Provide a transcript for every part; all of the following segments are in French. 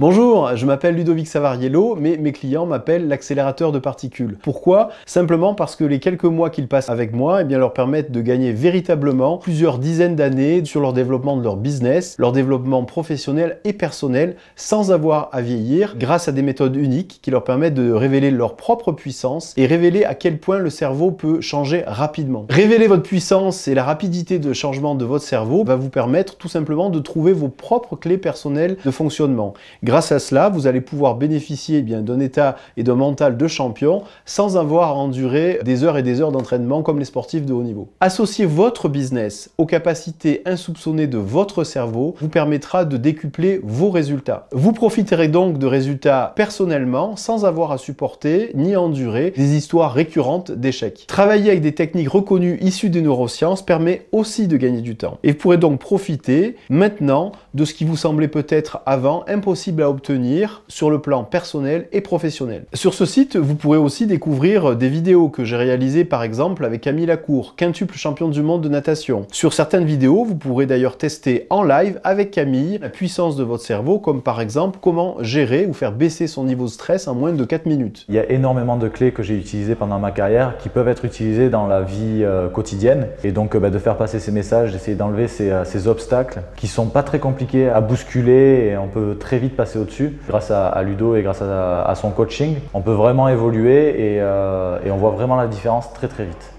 Bonjour, je m'appelle Ludovic Savariello, mais mes clients m'appellent l'accélérateur de particules. Pourquoi? Simplement parce que les quelques mois qu'ils passent avec moi leur permettent de gagner véritablement plusieurs dizaines d'années sur leur développement de leur business, leur développement professionnel et personnel, sans avoir à vieillir, grâce à des méthodes uniques qui leur permettent de révéler leur propre puissance et révéler à quel point le cerveau peut changer rapidement. Révéler votre puissance et la rapidité de changement de votre cerveau va vous permettre tout simplement de trouver vos propres clés personnelles de fonctionnement. Grâce à cela, vous allez pouvoir bénéficier d'un état et d'un mental de champion sans avoir à endurer des heures et des heures d'entraînement comme les sportifs de haut niveau. Associer votre business aux capacités insoupçonnées de votre cerveau vous permettra de décupler vos résultats. Vous profiterez donc de résultats personnellement sans avoir à supporter ni endurer des histoires récurrentes d'échecs. Travailler avec des techniques reconnues issues des neurosciences permet aussi de gagner du temps. Et vous pourrez donc profiter maintenant de ce qui vous semblait peut-être avant impossible à obtenir sur le plan personnel et professionnel. Sur ce site, vous pourrez aussi découvrir des vidéos que j'ai réalisées par exemple avec Camille Lacour, quintuple champion du monde de natation. Sur certaines vidéos, vous pourrez d'ailleurs tester en live avec Camille la puissance de votre cerveau, comme par exemple comment gérer ou faire baisser son niveau de stress en moins de 4 minutes. Il y a énormément de clés que j'ai utilisées pendant ma carrière qui peuvent être utilisées dans la vie quotidienne et donc de faire passer ces messages, d'essayer d'enlever ces obstacles qui sont pas très compliqués à bousculer et on peut très vite passer au-dessus. Grâce à Ludo et grâce à son coaching, on peut vraiment évoluer et on voit vraiment la différence très vite.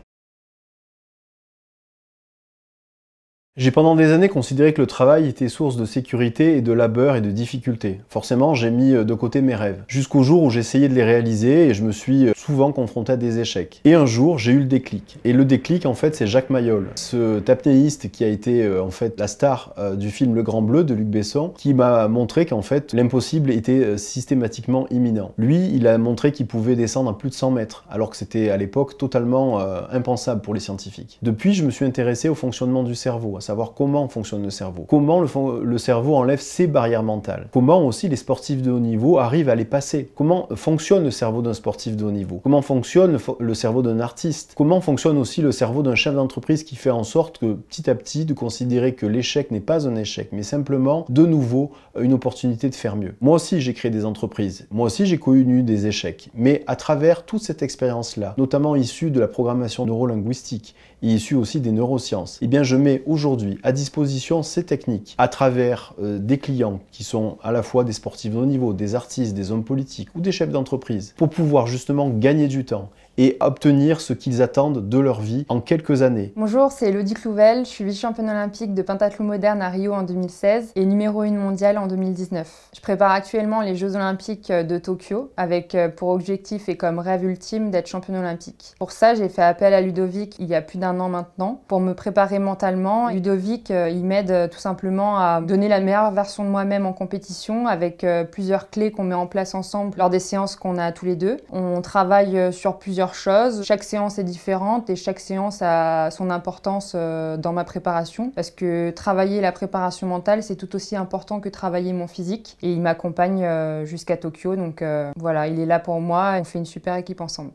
J'ai pendant des années considéré que le travail était source de sécurité et de labeur et de difficultés. Forcément, j'ai mis de côté mes rêves. Jusqu'au jour où j'essayais de les réaliser et je me suis souvent confronté à des échecs. Et un jour, j'ai eu le déclic. Et le déclic, en fait, c'est Jacques Mayol, ce apnéiste qui a été en fait la star du film Le Grand Bleu de Luc Besson, qui m'a montré qu'en fait, l'impossible était systématiquement imminent. Lui, il a montré qu'il pouvait descendre à plus de 100 mètres, alors que c'était à l'époque totalement impensable pour les scientifiques. Depuis, je me suis intéressé au fonctionnement du cerveau, à savoir comment fonctionne le cerveau, comment le cerveau enlève ses barrières mentales, comment aussi les sportifs de haut niveau arrivent à les passer, comment fonctionne le cerveau d'un sportif de haut niveau, comment fonctionne le cerveau d'un artiste, comment fonctionne aussi le cerveau d'un chef d'entreprise qui fait en sorte que petit à petit de considérer que l'échec n'est pas un échec, mais simplement de nouveau une opportunité de faire mieux. Moi aussi j'ai créé des entreprises, moi aussi j'ai connu des échecs, mais à travers toute cette expérience-là, notamment issue de la programmation neurolinguistique et issue aussi des neurosciences, eh bien je mets aujourd'hui à disposition ces techniques à travers des clients qui sont à la fois des sportifs de haut niveau, des artistes, des hommes politiques ou des chefs d'entreprise pour pouvoir justement gagner du temps et obtenir ce qu'ils attendent de leur vie en quelques années. Bonjour, c'est Elodie Clouvel, je suis vice-championne olympique de pentathlon moderne à Rio en 2016 et numéro 1 mondiale en 2019. Je prépare actuellement les Jeux olympiques de Tokyo avec pour objectif et comme rêve ultime d'être championne olympique. Pour ça, j'ai fait appel à Ludovic il y a plus d'1 an maintenant pour me préparer mentalement. Ludovic, il m'aide tout simplement à donner la meilleure version de moi-même en compétition avec plusieurs clés qu'on met en place ensemble lors des séances qu'on a tous les deux. On travaille sur plusieurs choses. Chaque séance est différente et chaque séance a son importance dans ma préparation parce que travailler la préparation mentale, c'est tout aussi important que travailler mon physique et il m'accompagne jusqu'à Tokyo. Donc voilà, il est là pour moi et on fait une super équipe ensemble.